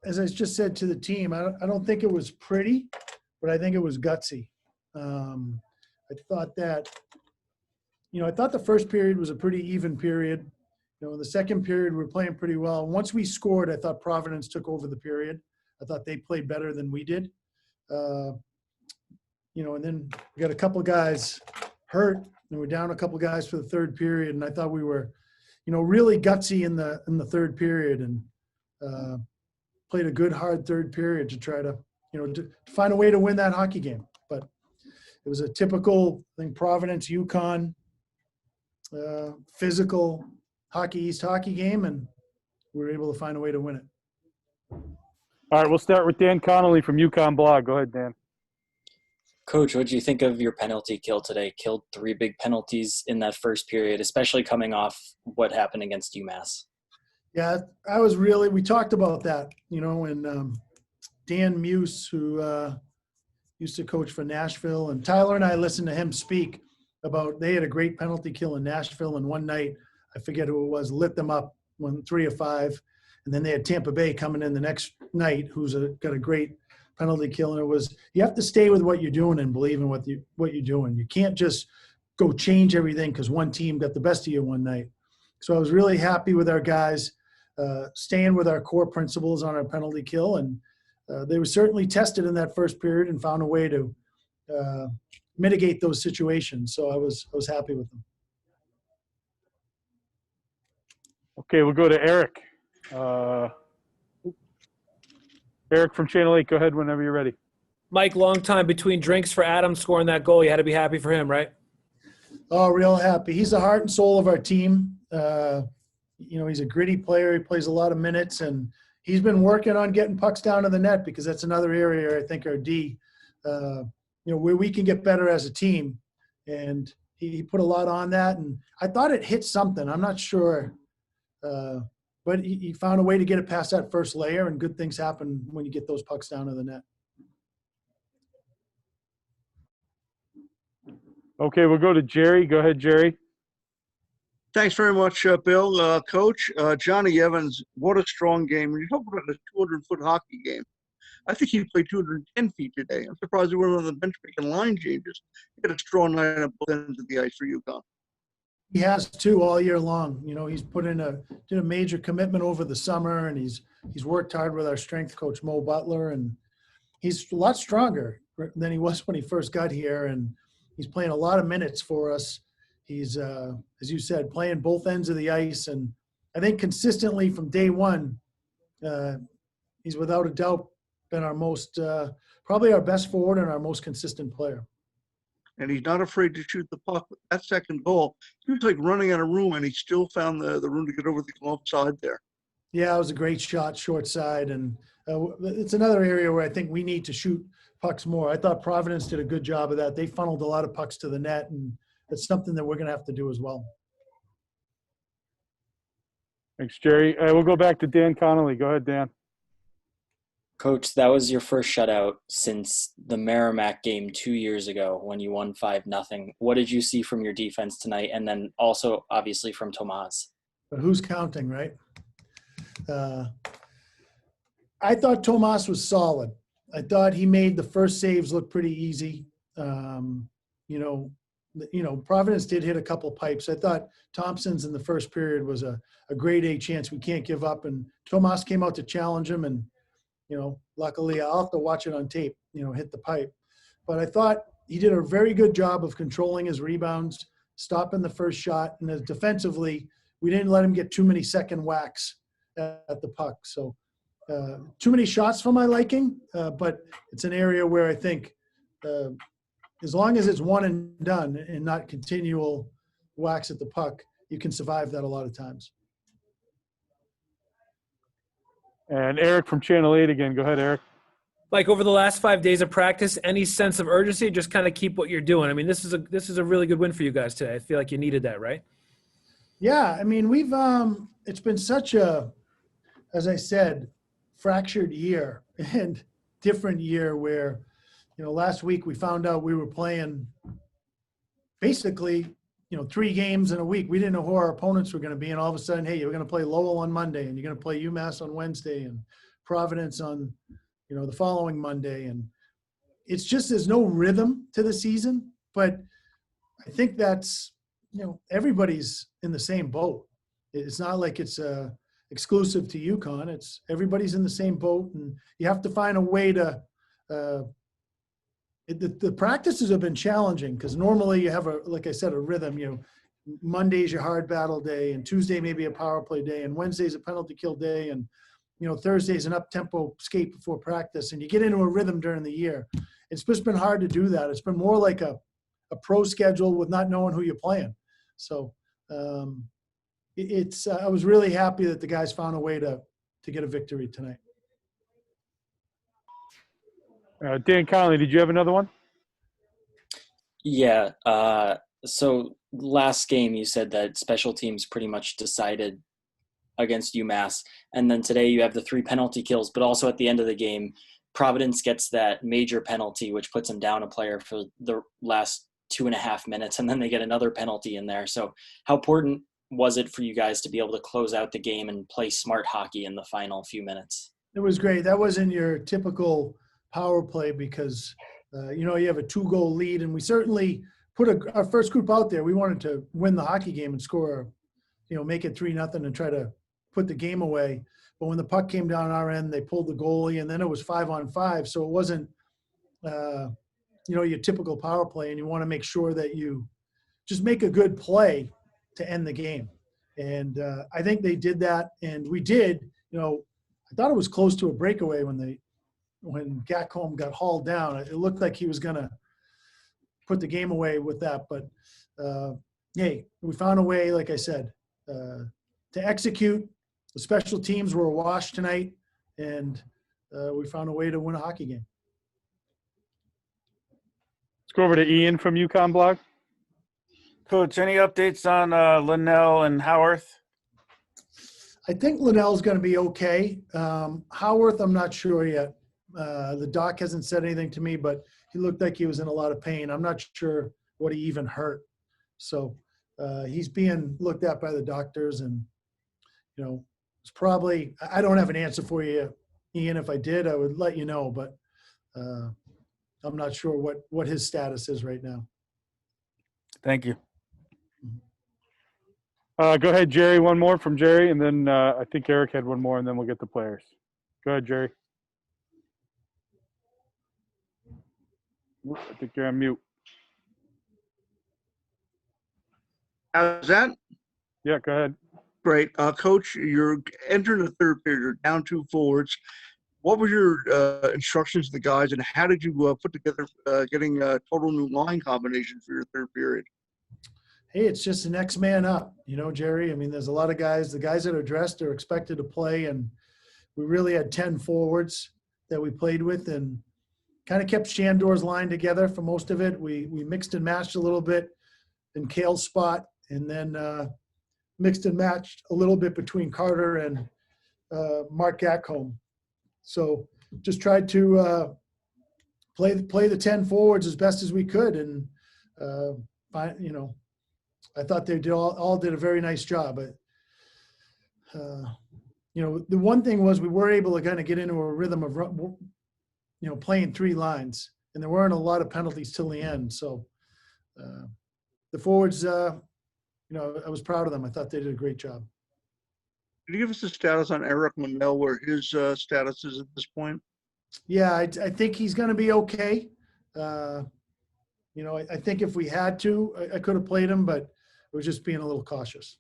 as I just said to the team, I don't think it was pretty, but I think it was gutsy. I thought that, I thought the first period was a pretty even period. In the second period, we were playing pretty well. Once we scored, I thought Providence took over the period. I thought they played better than we did. And then we got a couple guys hurt, and we're down a couple guys for the third period. And I thought we were, really gutsy in the third period, and played a good hard third period to try to, to find a way to win that hockey game. But it was a typical, I think, Providence, UConn, physical Hockey East hockey game, and we were able to find a way to win it. All right, we'll start with Dan Connolly from UConn Blog. Go ahead, Dan. Coach, what do you think of your penalty kill today? Killed 3 big penalties in that first period, especially coming off what happened against UMass. Yeah, we talked about that, and Dan Muse, who used to coach for Nashville, and Tyler and I listened to him speak about they had a great penalty kill in Nashville, and one night, I forget who it was, lit them up 3 of 5. And then they had Tampa Bay coming in the next night, who's got a great penalty kill. And it was, you have to stay with what you're doing and believe in what you're doing. You can't just go change everything because one team got the best of you one night. So I was really happy with our guys staying with our core principles on our penalty kill. And they were certainly tested in that first period and found a way to mitigate those situations. So I was happy with them. Okay, we'll go to Eric. Eric from Channel 8, go ahead whenever you're ready. Mike, long time between drinks for Adam scoring that goal. You had to be happy for him, right? Oh, real happy. He's the heart and soul of our team. He's a gritty player. He plays a lot of minutes, and he's been working on getting pucks down to the net because that's another area I think our D, where we can get better as a team. And he put a lot on that, and I thought it hit something. I'm not sure. But he found a way to get it past that first layer, and good things happen when you get those pucks down to the net. Okay, we'll go to Jerry. Go ahead, Jerry. Thanks very much, Bill. Coach, Johnny Evans, what a strong game. When you talk about a 200-foot hockey game, I think he played 210 feet today. I'm surprised he wasn't on the bench making line changes. He had a strong line at both ends of the ice for UConn. He has too all year long. He's put in did a major commitment over the summer, and he's worked hard with our strength coach Mo Butler, and he's a lot stronger than he was when he first got here, and he's playing a lot of minutes for us. He's, as you said, playing both ends of the ice, and I think consistently from day one, he's without a doubt been our most, probably our best forward and our most consistent player. And he's not afraid to shoot the puck. That second goal, he was like running out of room, and he still found the room to get over the glove side there. Yeah, it was a great shot, short side, and it's another area where I think we need to shoot pucks more. I thought Providence did a good job of that. They funneled a lot of pucks to the net, and it's something that we're going to have to do as well. Thanks, Jerry. We'll go back to Dan Connolly. Go ahead, Dan. Coach, that was your first shutout since the Merrimack game 2 years ago when you won 5-0. What did you see from your defense tonight, and then also obviously from Tomas? But who's counting, right? I thought Tomas was solid. I thought he made the first saves look pretty easy. Providence did hit a couple pipes. I thought Thompson's in the first period was a grade A chance we can't give up, and Tomas came out to challenge him, and luckily I'll have to watch it on tape, hit the pipe. But I thought he did a very good job of controlling his rebounds, stopping the first shot, and defensively, we didn't let him get too many second whacks at the puck. So too many shots for my liking, but it's an area where I think as long as it's one and done and not continual whacks at the puck, you can survive that a lot of times. And Eric from Channel 8 again. Go ahead, Eric. Like over the last 5 days of practice, any sense of urgency? Just kind of keep what you're doing. I mean, this is a really good win for you guys today. I feel like you needed that, right? Yeah, I mean, we've it's been such a, as I said, fractured year and different year where, last week we found out we were playing basically, 3 games in a week. We didn't know who our opponents were going to be, and all of a sudden, hey, you're going to play Lowell on Monday, and you're going to play UMass on Wednesday, and Providence on, the following Monday. And it's just, there's no rhythm to the season, but I think that's, everybody's in the same boat. It's not like it's exclusive to UConn. It's everybody's in the same boat, and you have to find a way to, the practices have been challenging because normally you have like I said, a rhythm, Monday's your hard battle day, and Tuesday maybe a power play day, and Wednesday's a penalty kill day, and Thursday's an up-tempo skate before practice, and you get into a rhythm during the year. It's just been hard to do that. It's been more like a pro schedule with not knowing who you're playing. So I was really happy that the guys found a way to get a victory tonight. Dan Connolly, did you have another one? Yeah. So last game you said that special teams pretty much decided against UMass. And then today you have the 3 penalty kills, but also at the end of the game, Providence gets that major penalty, which puts them down a player for the last 2.5 minutes. And then they get another penalty in there. So how important was it for you guys to be able to close out the game and play smart hockey in the final few minutes? It was great. That wasn't your typical power play because, you have a 2-goal lead, and we certainly put our first group out there. We wanted to win the hockey game and score, make it 3-0 and try to put the game away. But when the puck came down our end, they pulled the goalie, and then it was 5-on-5. So it wasn't, your typical power play, and you want to make sure that you just make a good play to end the game. And I think they did that, and we did. I thought it was close to a breakaway when Gacombe got hauled down. It looked like he was going to put the game away with that. But, hey, we found a way, like I said, to execute. The special teams were awash tonight, and we found a way to win a hockey game. Let's go over to Ian from UConn blog. Coach, any updates on Linnell and Howarth? I think Linnell's going to be okay. Howarth, I'm not sure yet. The doc hasn't said anything to me, but he looked like he was in a lot of pain. I'm not sure what he even hurt. So he's being looked at by the doctors, and, it's probably – I don't have an answer for you, Ian. If I did, I would let you know, but I'm not sure what his status is right now. Thank you. Go ahead, Jerry. One more from Jerry, and then I think Eric had one more, and then we'll get the players. Go ahead, Jerry. I think you're on mute. How's that? Yeah, go ahead. Great. Coach, you're entering the third period. You're down 2 forwards. What were your instructions to the guys, and how did you put together getting a total new line combination for your third period? Hey, it's just the next man up, Jerry. I mean, there's a lot of guys. The guys that are dressed are expected to play, and we really had 10 forwards that we played with and kind of kept Shandor's line together for most of it. We mixed and matched a little bit in Kale's spot, and then mixed and matched a little bit between Carter and Mark Gacombe. So just tried to play the 10 forwards as best as we could, and I thought they all did a very nice job. But the one thing was we were able to kind of get into a rhythm of playing 3 lines, and there weren't a lot of penalties till the end. So the forwards, I was proud of them. I thought they did a great job. Can you give us the status on Eric Mcnell, where his status is at this point? Yeah, I think he's going to be okay. I think if we had to, I could have played him, but I was just being a little cautious.